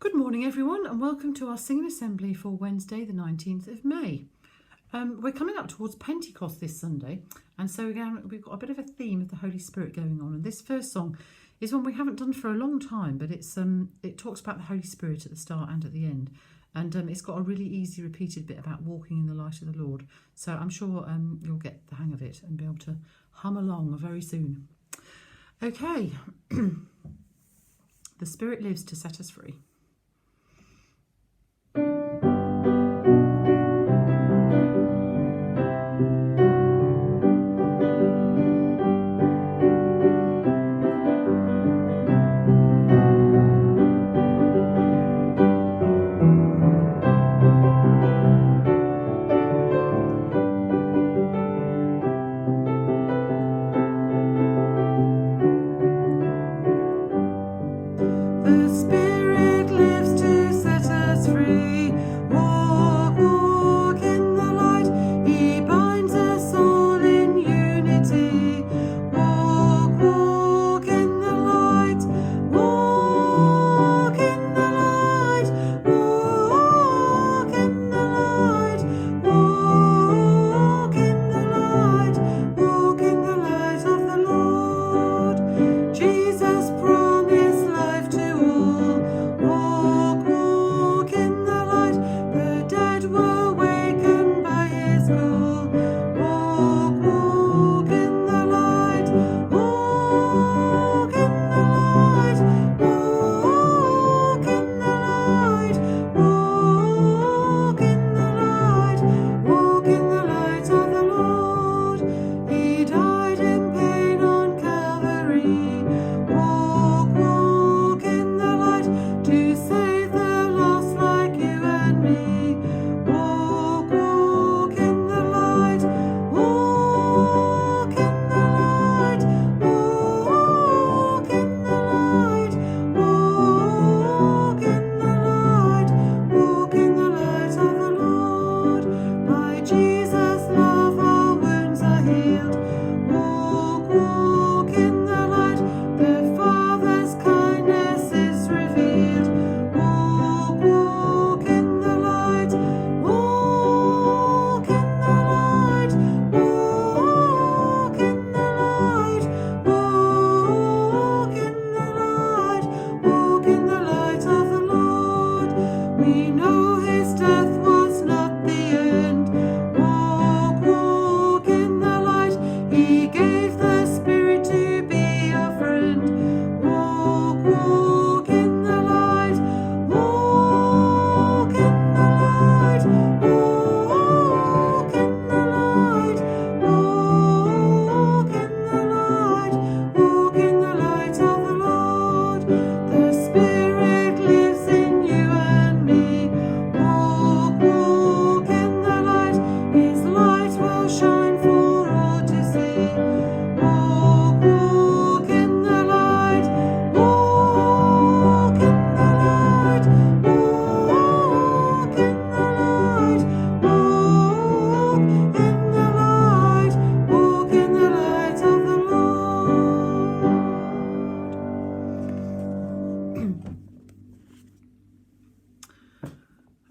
Good morning everyone and welcome to our singing assembly for Wednesday the 19th of May. We're coming up towards Pentecost this Sunday, and so again we've got a bit of a theme of the Holy Spirit going on, and this first song is one we haven't done for a long time, but it talks about the Holy Spirit at the start and at the end, and it's got a really easy repeated bit about walking in the light of the Lord, so I'm sure you'll get the hang of it and be able to hum along very soon. Okay, the Spirit lives to set us free.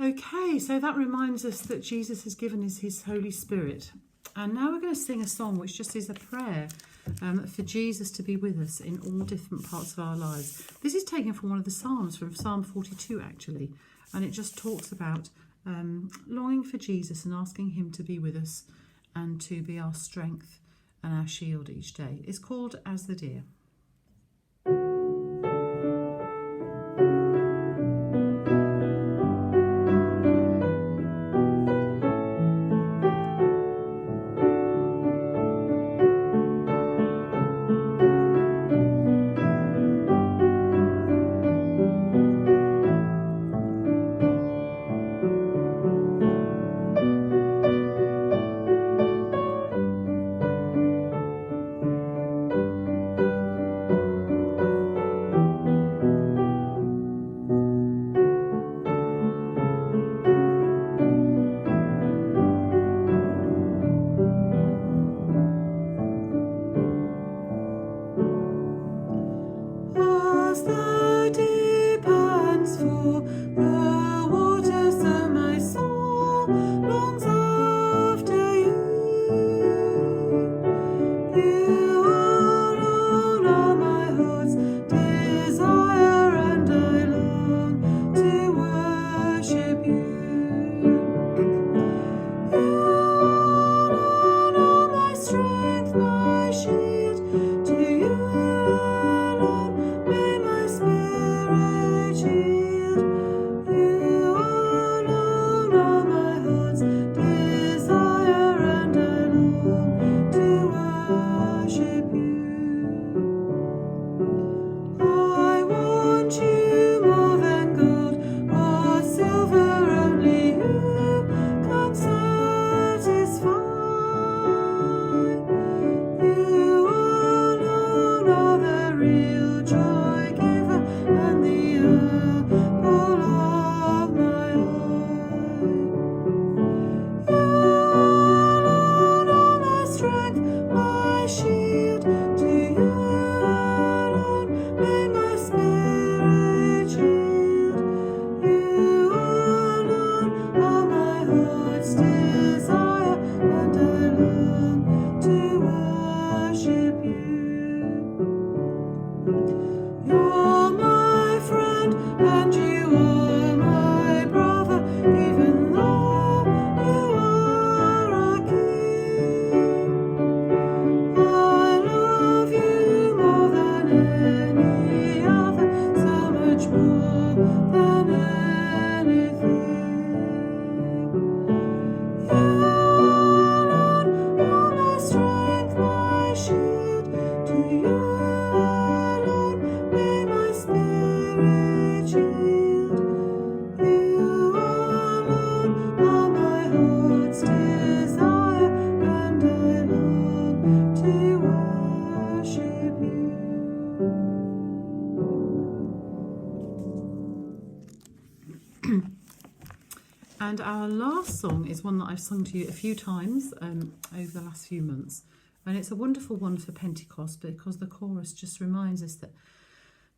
Okay, so that reminds us that Jesus has given us his Holy Spirit. And now we're going to sing a song which just is a prayer for Jesus to be with us in all different parts of our lives. This is taken from one of the Psalms, from Psalm 42 actually, and it just talks about longing for Jesus and asking him to be with us and to be our strength and our shield each day. It's called As the Deer. longs for the water, so my soul longs after you. You alone are my heart's desire, and I long to worship you. You alone are my strength, my shield. To you alone may my spirit yield. You alone are my heart's desire, and I long to worship you. I want you more than gold or silver, only you can satisfy. You alone are the real joy giver and the apple of my eye. You alone are my strength, my shield. To you alone may my spirit yield. You alone are my heart's desire, and I long to worship you. You're my friend, and you are my brother, even though you are a king. I love you more than any other, so much more than anything. You alone are my strength, my shield. To you alone may my spirit yield. You alone are my heart's desire, and I long to worship you. And our last song is one that I've sung to you a few times over the last few months. And it's a wonderful one for Pentecost, because the chorus just reminds us that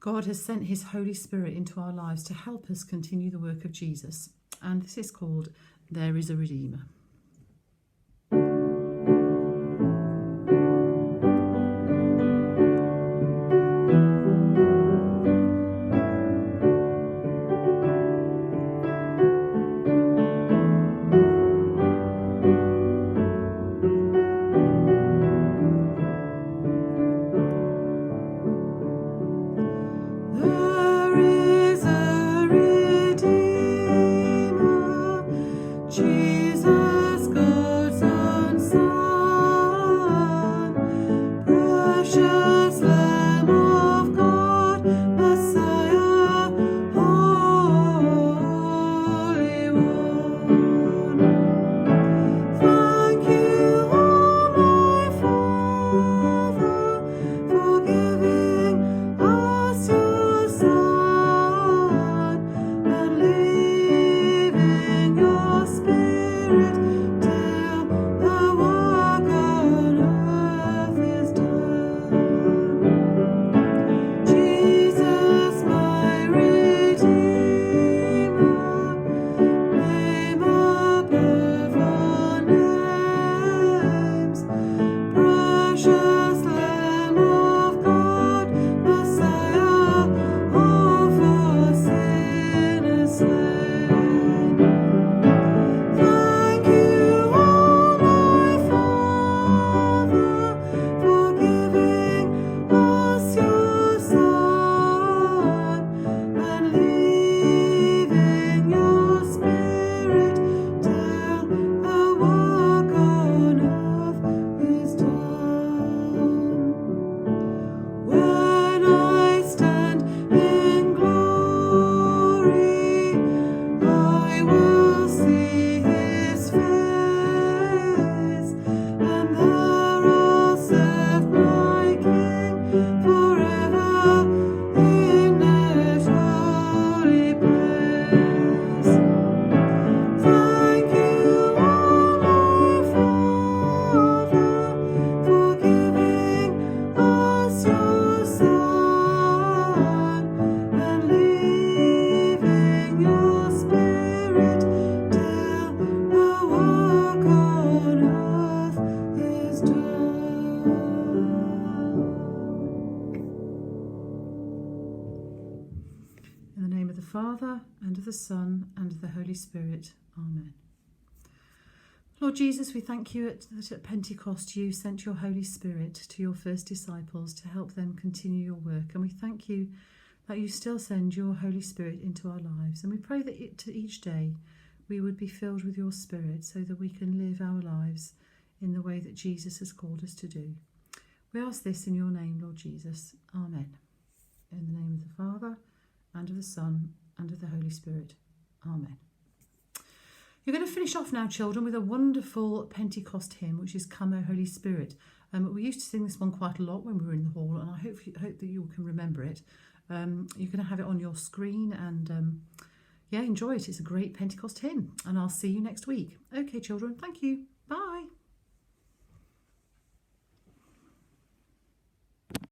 God has sent his Holy Spirit into our lives to help us continue the work of Jesus. And this is called There is a Redeemer. There is a Redeemer, Jesus, God's own Son, precious Lamb of God, Messiah, Holy One. Thank you, Almighty Father, for giving us your Son, and leaving your Spirit till the work on earth is done. Father, and of the Son, and of the Holy Spirit. Amen. Lord Jesus, we thank you that at Pentecost you sent your Holy Spirit to your first disciples to help them continue your work. And we thank you that you still send your Holy Spirit into our lives. And we pray that each day we would be filled with your Spirit so that we can live our lives in the way that Jesus has called us to do. We ask this in your name, Lord Jesus. Amen. In the name of the Father, and of the Son, and of the Holy Spirit. Amen. You're going to finish off now, children, with a wonderful Pentecost hymn, which is Come, O Holy Spirit. We used to sing this one quite a lot when we were in the hall, and I hope that you can remember it. You're going to have it on your screen, and enjoy it. It's a great Pentecost hymn, and I'll see you next week. Okay, children, thank you.